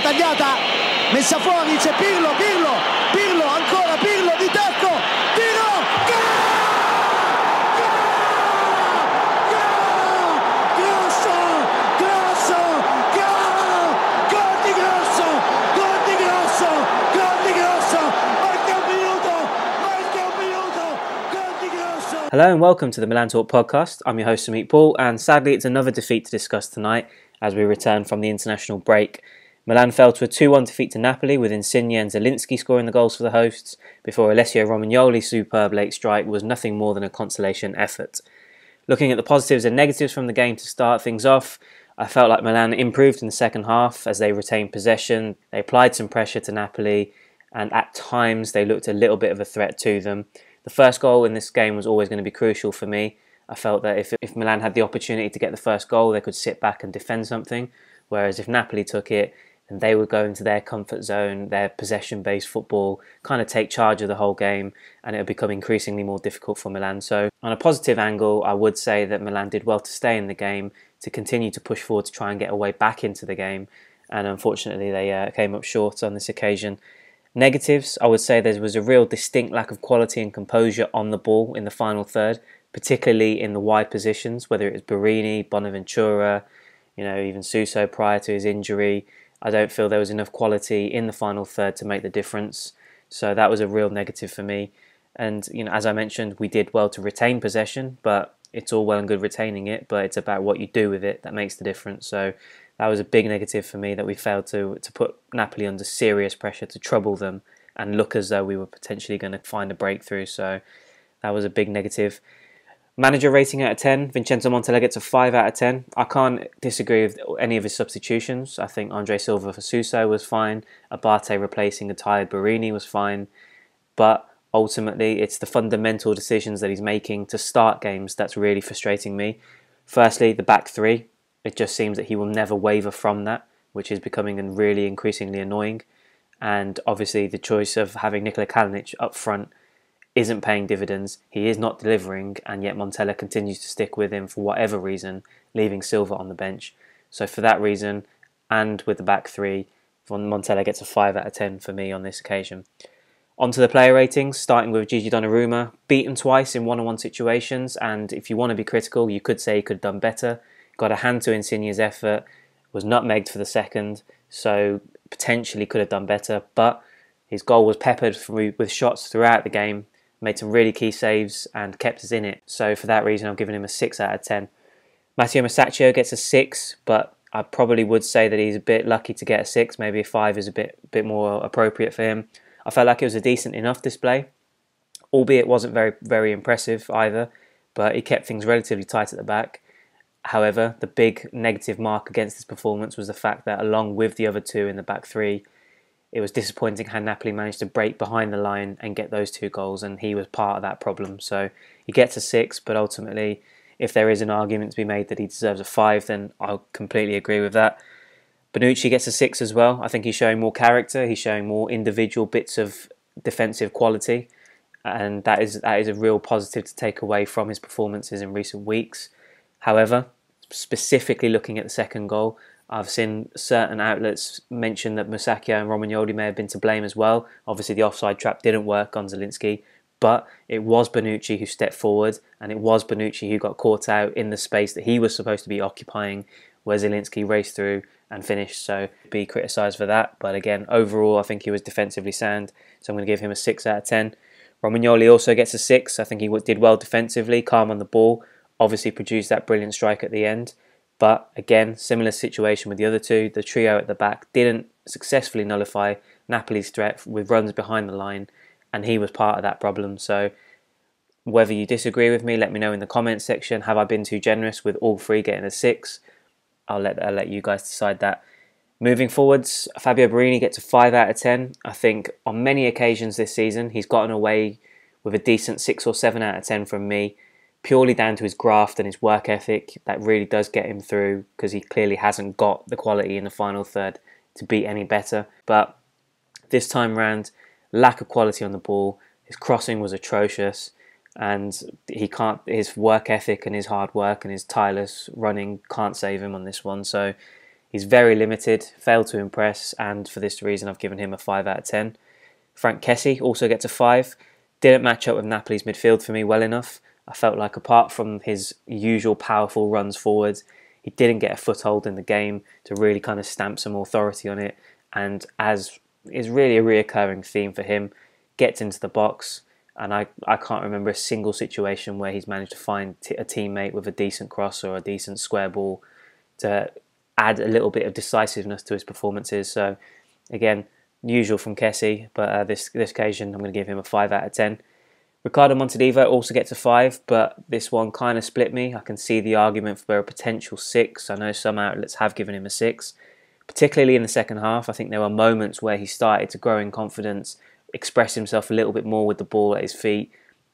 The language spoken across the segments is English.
tagliata, messa fuori, c'è Pirlo, ancora Pirlo di tacco, tiro, gol! Hello and welcome to the Milan Talk podcast. I'm your host Amit Paul, and sadly it's another defeat to discuss tonight as we return from the international break. Milan fell to a 2-1 defeat to Napoli with Insigne and Zielinski scoring the goals for the hosts before Alessio Romagnoli's superb late strike was nothing more than a consolation effort. Looking at the positives and negatives from the game to start things off, I felt like Milan improved in the second half as they retained possession, they applied some pressure to Napoli, and at times they looked a little bit of a threat to them. The first goal in this game was always going to be crucial for me. I felt that if Milan had the opportunity to get the first goal, they could sit back and defend something. Whereas if Napoli took it, then they would go into their comfort zone, their possession-based football, kind of take charge of the whole game, and it would become increasingly more difficult for Milan. So on a positive angle, I would say that Milan did well to stay in the game, to continue to push forward to try and get a way back into the game. And unfortunately, they came up short on this occasion. Negatives, I would say there was a real distinct lack of quality and composure on the ball in the final third, particularly in the wide positions, whether it was Barini, Bonaventura, even Suso prior to his injury. I don't feel there was enough quality in the final third to make the difference. So that was a real negative for me. And, as I mentioned, we did well to retain possession, but it's all well and good retaining it, but it's about what you do with it that makes the difference. So that was a big negative for me, that we failed to put Napoli under serious pressure to trouble them and look as though we were potentially going to find a breakthrough. So that was a big negative. Manager rating out of 10, Vincenzo Montella gets a 5 out of 10. I can't disagree with any of his substitutions. I think Andre Silva for Suso was fine. Abate replacing a tired Barini was fine. But ultimately, it's the fundamental decisions that he's making to start games that's really frustrating me. Firstly, the back three. It just seems that he will never waver from that, which is becoming really increasingly annoying. And obviously the choice of having Nikola Kalinic up front isn't paying dividends. He is not delivering, and yet Montella continues to stick with him for whatever reason, leaving Silva on the bench. So for that reason, and with the back three, Montella gets a 5 out of 10 for me on this occasion. On to the player ratings, starting with Gigi Donnarumma. Beaten twice in one-on-one situations, and if you want to be critical, you could say he could have done better. Got a hand to Insigne's effort, was nutmegged for the second, so potentially could have done better, but his goal was peppered with shots throughout the game, made some really key saves and kept us in it. So for that reason, I'm giving him a 6 out of 10. Matteo Musacchio gets a 6, but I probably would say that he's a bit lucky to get a 6. Maybe a 5 is a bit more appropriate for him. I felt like it was a decent enough display, albeit wasn't very, very impressive either, but he kept things relatively tight at the back. However, the big negative mark against this performance was the fact that along with the other two in the back three, it was disappointing how Napoli managed to break behind the line and get those 2 goals, and he was part of that problem. So he gets a 6, but ultimately, if there is an argument to be made that he deserves a 5, then I'll completely agree with that. Bonucci gets a 6 as well. I think he's showing more character, he's showing more individual bits of defensive quality, and that is a real positive to take away from his performances in recent weeks. However, specifically looking at the second goal, I've seen certain outlets mention that Musacchio and Romagnoli may have been to blame as well. Obviously the offside trap didn't work on Zielinski, but it was Bonucci who stepped forward, and it was Bonucci who got caught out in the space that he was supposed to be occupying, where Zielinski raced through and finished. So be criticised for that, but again, overall I think he was defensively sound, so I'm going to give him a 6 out of 10. Romagnoli also gets a 6. I think he did well defensively, calm on the ball, obviously produced that brilliant strike at the end. But again, similar situation with the other two. The trio at the back didn't successfully nullify Napoli's threat with runs behind the line, and he was part of that problem. So whether you disagree with me, let me know in the comments section. Have I been too generous with all 3 getting a 6? I'll let you guys decide that. Moving forwards, Fabio Barini gets a 5 out of 10. I think on many occasions this season, he's gotten away with a decent 6 or 7 out of 10 from me, purely down to his graft and his work ethic. That really does get him through, because he clearly hasn't got the quality in the final third to be any better. But this time round, lack of quality on the ball, his crossing was atrocious, and his work ethic and his hard work and his tireless running can't save him on this one. So He's very limited, failed to impress, and for this reason I've given him a 5 out of 10. Frank Kessie also gets a 5. Didn't match up with Napoli's midfield for me well enough. I felt like apart from his usual powerful runs forwards, he didn't get a foothold in the game to really kind of stamp some authority on it. And as is really a reoccurring theme for him, gets into the box, and I can't remember a single situation where he's managed to find a teammate with a decent cross or a decent square ball to add a little bit of decisiveness to his performances. So again, usual from Kessie, but this occasion I'm going to give him a 5 out of 10. Ricardo Montolivo also gets a 5, but this one kind of split me. I can see the argument for a potential 6. I know some outlets have given him a 6, particularly in the second half. I think there were moments where he started to grow in confidence, express himself a little bit more with the ball at his feet,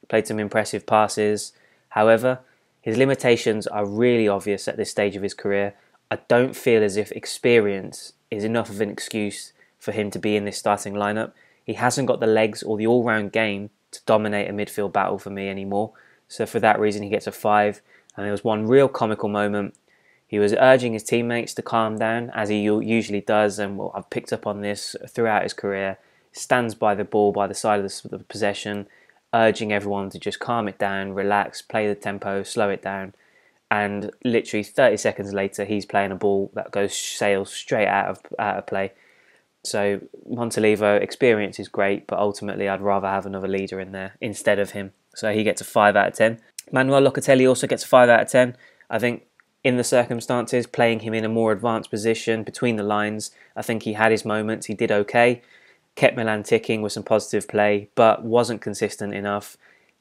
played some impressive passes. However, his limitations are really obvious at this stage of his career. I don't feel as if experience is enough of an excuse for him to be in this starting lineup. He hasn't got the legs or the all-round game to dominate a midfield battle for me anymore. So for that reason, he gets a 5. And there was one real comical moment. He was urging his teammates to calm down, as he usually does, and I've picked up on this throughout his career. Stands by the ball, by the side of the possession, urging everyone to just calm it down, relax, play the tempo, slow it down. And literally 30 seconds later, he's playing a ball that sails straight out of play. So Montolivo, experience is great, but ultimately I'd rather have another leader in there instead of him. So he gets a 5 out of 10. Manuel Locatelli also gets a 5 out of 10. I think in the circumstances, playing him in a more advanced position between the lines, I think he had his moments. He did okay. Kept Milan ticking with some positive play, but wasn't consistent enough.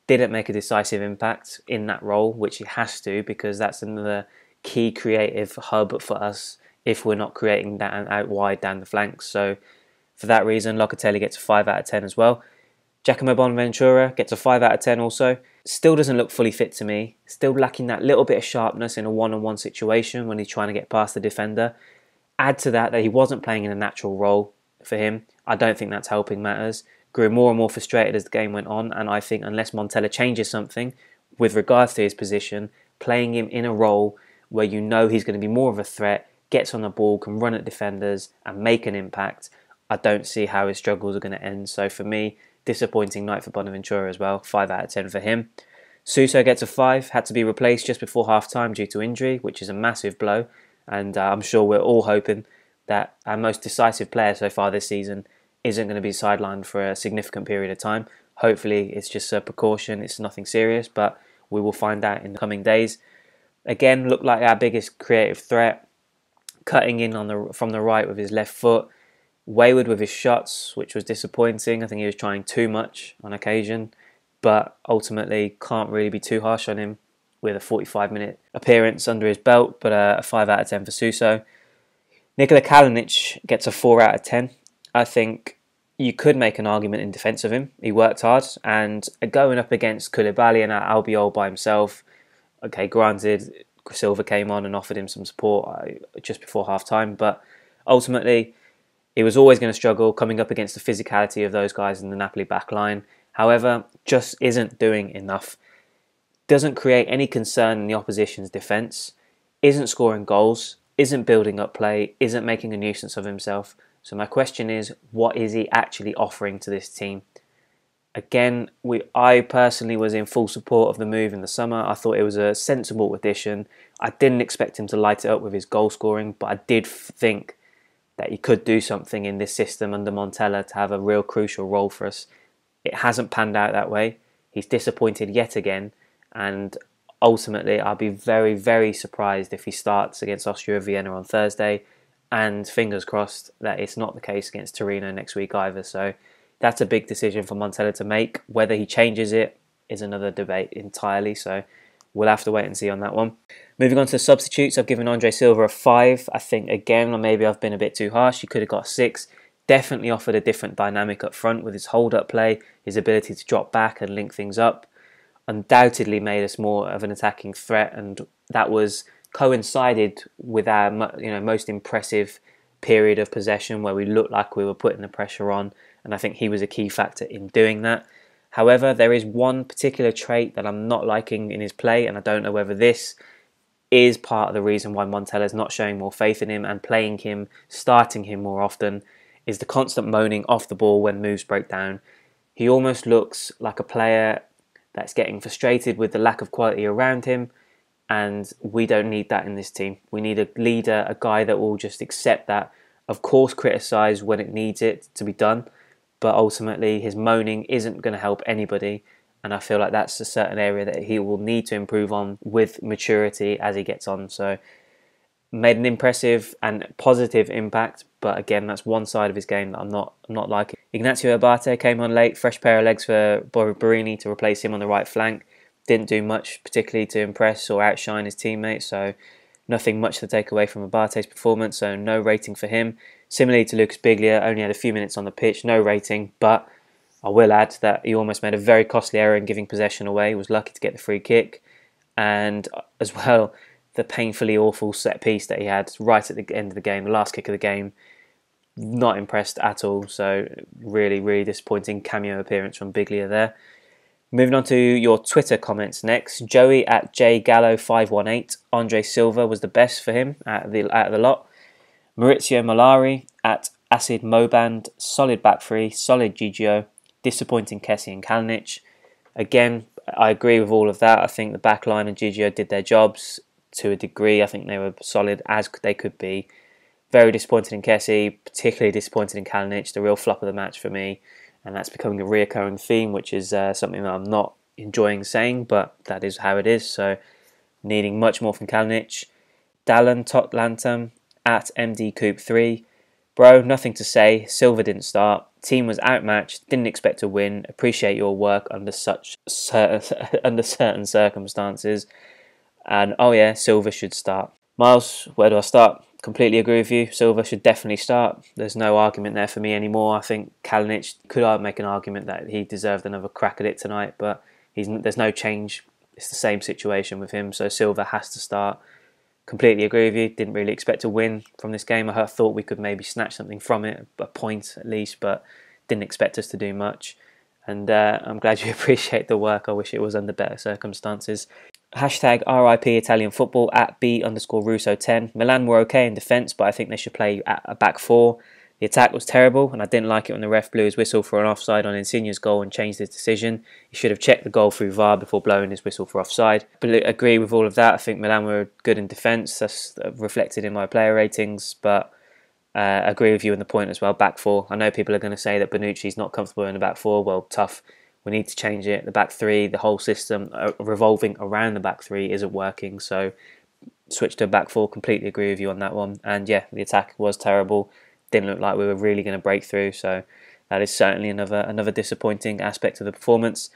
Didn't make a decisive impact in that role, which he has to, because that's another key creative hub for us if we're not creating that out wide down the flanks. So for that reason, Locatelli gets a 5 out of 10 as well. Giacomo Bonaventura gets a 5 out of 10 also. Still doesn't look fully fit to me. Still lacking that little bit of sharpness in a one-on-one situation when he's trying to get past the defender. Add to that he wasn't playing in a natural role for him. I don't think that's helping matters. Grew more and more frustrated as the game went on, and I think unless Montella changes something with regards to his position, playing him in a role where you know he's going to be more of a threat, gets on the ball, can run at defenders and make an impact, I don't see how his struggles are going to end. So for me, disappointing night for Bonaventura as well, 5 out of 10 for him. Suso gets a 5, had to be replaced just before half-time due to injury, which is a massive blow, and I'm sure we're all hoping that our most decisive player so far this season isn't going to be sidelined for a significant period of time. Hopefully it's just a precaution, it's nothing serious, but we will find out in the coming days. Again, looked like our biggest creative threat, cutting in from the right with his left foot, wayward with his shots, which was disappointing. I think he was trying too much on occasion, but ultimately can't really be too harsh on him with a 45-minute appearance under his belt, but a 5 out of 10 for Suso. Nikola Kalinic gets a 4 out of 10. I think you could make an argument in defence of him. He worked hard, and going up against Koulibaly and Albiol by himself, okay, granted, Silva came on and offered him some support just before half-time, but ultimately he was always going to struggle coming up against the physicality of those guys in the Napoli back line. However, just isn't doing enough. Doesn't create any concern in the opposition's defence, isn't scoring goals, isn't building up play, isn't making a nuisance of himself. So my question is, what is he actually offering to this team? Again, I personally was in full support of the move in the summer. I thought it was a sensible addition. I didn't expect him to light it up with his goal scoring, but I did think that he could do something in this system under Montella to have a real crucial role for us. It hasn't panned out that way. He's disappointed yet again, and ultimately I'll be very, very surprised if he starts against Austria Vienna on Thursday, and fingers crossed that it's not the case against Torino next week either. So that's a big decision for Montella to make. Whether he changes it is another debate entirely, so we'll have to wait and see on that one. Moving on to the substitutes, I've given Andre Silva a 5. I think, again, maybe I've been a bit too harsh. He could have got a 6. Definitely offered a different dynamic up front with his hold-up play, his ability to drop back and link things up. Undoubtedly made us more of an attacking threat, and that was coincided with our most impressive period of possession where we looked like we were putting the pressure on, and I think he was a key factor in doing that. However, there is one particular trait that I'm not liking in his play, and I don't know whether this is part of the reason why Montella's not showing more faith in him and playing him, starting him more often, is the constant moaning off the ball when moves break down. He almost looks like a player that's getting frustrated with the lack of quality around him, and we don't need that in this team. We need a leader, a guy that will just accept that, of course criticise when it needs it to be done, but ultimately his moaning isn't going to help anybody, and I feel like that's a certain area that he will need to improve on with maturity as he gets on. So made an impressive and positive impact, but again, that's one side of his game that I'm not liking. Ignacio Abate came on late, fresh pair of legs for Borini to replace him on the right flank. Didn't do much particularly to impress or outshine his teammates, so nothing much to take away from Abate's performance, so no rating for him. Similarly to Lucas Biglia, only had a few minutes on the pitch, no rating, but I will add that he almost made a very costly error in giving possession away. He was lucky to get the free kick, and as well, the painfully awful set piece that he had right at the end of the game, the last kick of the game. Not impressed at all, so really, really disappointing cameo appearance from Biglia there. Moving on to your Twitter comments next. Joey at jgallo518. Andre Silva was the best for him out of the lot. Maurizio Malari at Acid Moband. Solid back three, solid Gigio. Disappointing Kessie and Kalinic. Again, I agree with all of that. I think the back line and Gigio did their jobs to a degree. I think they were solid as they could be. Very disappointed in Kessie, particularly disappointed in Kalinic, the real flop of the match for me. And that's becoming a reoccurring theme, which is something that I'm not enjoying saying, but that is how it is. So needing much more from Kalinic. Dallin Totlantam at MDCoop3. Bro, nothing to say. Silva didn't start. Team was outmatched. Didn't expect to win. Appreciate your work under certain circumstances. And oh yeah, Silva should start. Miles, where do I start? Completely agree with you. Silva should definitely start. There's no argument there for me anymore. I think Kalinic could make an argument that he deserved another crack at it tonight, but there's no change. It's the same situation with him, so Silva has to start. Completely agree with you. Didn't really expect to win from this game. I thought we could maybe snatch something from it, a point at least, but didn't expect us to do much. And I'm glad you appreciate the work. I wish it was under better circumstances. Hashtag RIP Italian football at B_Russo10. Milan were okay in defence, but I think they should play at a back four. The attack was terrible, and I didn't like it when the ref blew his whistle for an offside on Insigne's goal and changed his decision. He should have checked the goal through VAR before blowing his whistle for offside. But I agree with all of that. I think Milan were good in defence. That's reflected in my player ratings, but agree with you on the point as well. Back four. I know people are going to say that Bonucci's not comfortable in the back four. Well, tough. We need to change it. The back three, the whole system revolving around the back three isn't working. So switch to a back four. Completely agree with you on that one. And yeah, the attack was terrible. Didn't look like we were really going to break through. So that is certainly another disappointing aspect of the performance.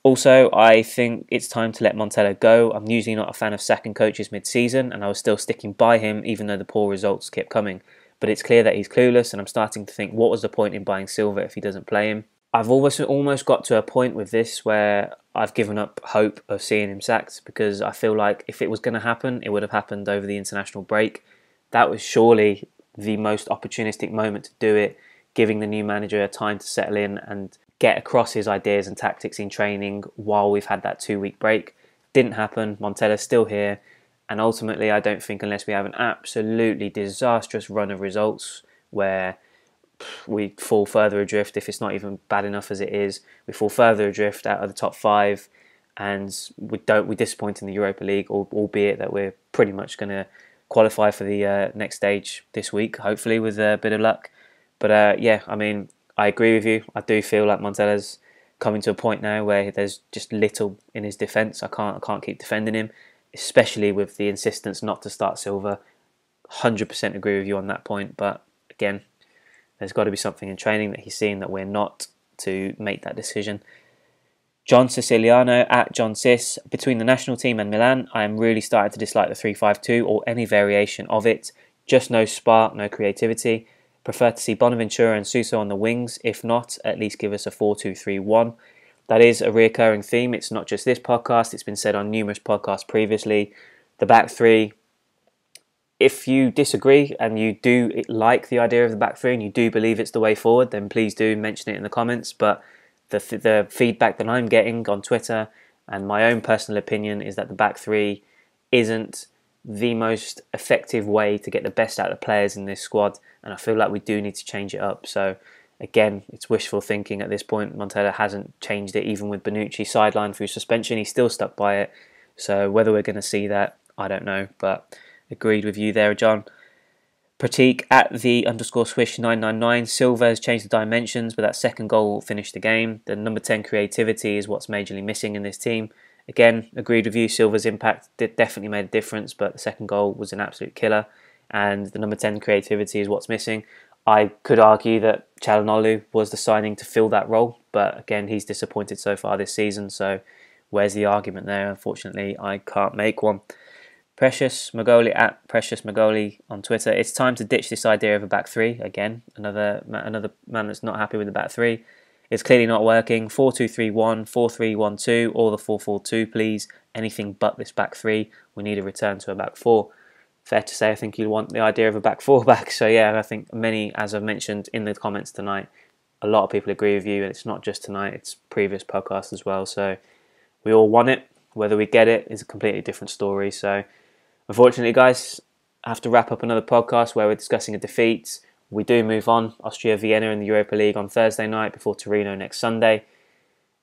Also, I think it's time to let Montella go. I'm usually not a fan of sacking coaches mid-season, and I was still sticking by him even though the poor results kept coming. But it's clear that he's clueless, and I'm starting to think, what was the point in buying Silva if he doesn't play him? I've almost got to a point with this where I've given up hope of seeing him sacked, because I feel like if it was going to happen, it would have happened over the international break. That was surely the most opportunistic moment to do it, giving the new manager time to settle in and get across his ideas and tactics in training while we've had that 2-week break. Didn't happen. Montella's still here, and ultimately I don't think, unless we have an absolutely disastrous run of results where we fall further adrift, if it's not even bad enough as it is, we fall further adrift out of the top 5, and we disappoint in the Europa League, albeit that we're pretty much going to qualify for the next stage this week, hopefully with a bit of luck. But yeah, I mean, I agree with you. I do feel like Montella's coming to a point now where there's just little in his defence. I can't keep defending him, especially with the insistence not to start Silva. 100% agree with you on that point, but again, there's got to be something in training that he's seen that we're not to make that decision. John Siciliano at John Sis. Between the national team and Milan, I am really starting to dislike the 3-5-2 or any variation of it. Just no spark, no creativity. Prefer to see Bonaventura and Suso on the wings. If not, at least give us a 4-2-3-1. That is a reoccurring theme. It's not just this podcast. It's been said on numerous podcasts previously. The back three, if you disagree and you do like the idea of the back three and you do believe it's the way forward, then please do mention it in the comments. But the feedback that I'm getting on Twitter and my own personal opinion is that the back three isn't the most effective way to get the best out of the players in this squad, and I feel like we do need to change it up. So again, it's wishful thinking at this point. Montella hasn't changed it, even with Bonucci sidelined through suspension. He's still stuck by it. So whether we're going to see that, I don't know. But agreed with you there, John. Pratik at the _swish 999. Silva has changed the dimensions, but that second goal finished the game. The number 10 creativity is what's majorly missing in this team. Again, agreed with you. Silva's impact definitely made a difference, but the second goal was an absolute killer. And the number 10 creativity is what's missing. I could argue that Çalhanoğlu was the signing to fill that role, but again, he's disappointed so far this season. So where's the argument there? Unfortunately, I can't make one. Precious Magoli at Precious Magoli on Twitter. It's time to ditch this idea of a back three. Again, another man that's not happy with the back three. It's clearly not working. 4-2-3-1, 4-3-1-2, or the 4-4-2, please. Anything but this back three. We need a return to a back four. Fair to say, I think you want the idea of a back four back. So yeah, I think many, as I've mentioned in the comments tonight, a lot of people agree with you. And it's not just tonight, it's previous podcasts as well. So we all want it. Whether we get it is a completely different story. So unfortunately, guys, I have to wrap up another podcast where we're discussing a defeat. We do move on. Austria Vienna in the Europa League on Thursday night before Torino next Sunday.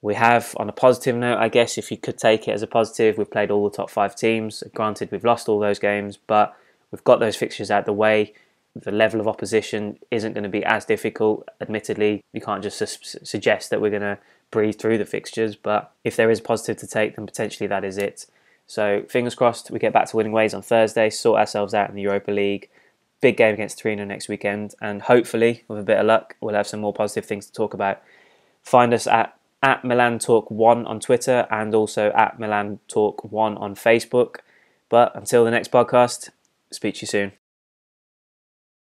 We have, on a positive note, I guess, if you could take it as a positive, we've played all the top 5 teams. Granted, we've lost all those games, but we've got those fixtures out the way. The level of opposition isn't going to be as difficult. Admittedly, you can't just suggest that we're going to breeze through the fixtures, but if there is positive to take, then potentially that is it. So fingers crossed we get back to winning ways on Thursday, sort ourselves out in the Europa League. Big game against Torino next weekend, and hopefully, with a bit of luck, we'll have some more positive things to talk about. Find us at Milan Talk 1 on Twitter and also at Milan Talk 1 on Facebook. But until the next podcast, speak to you soon.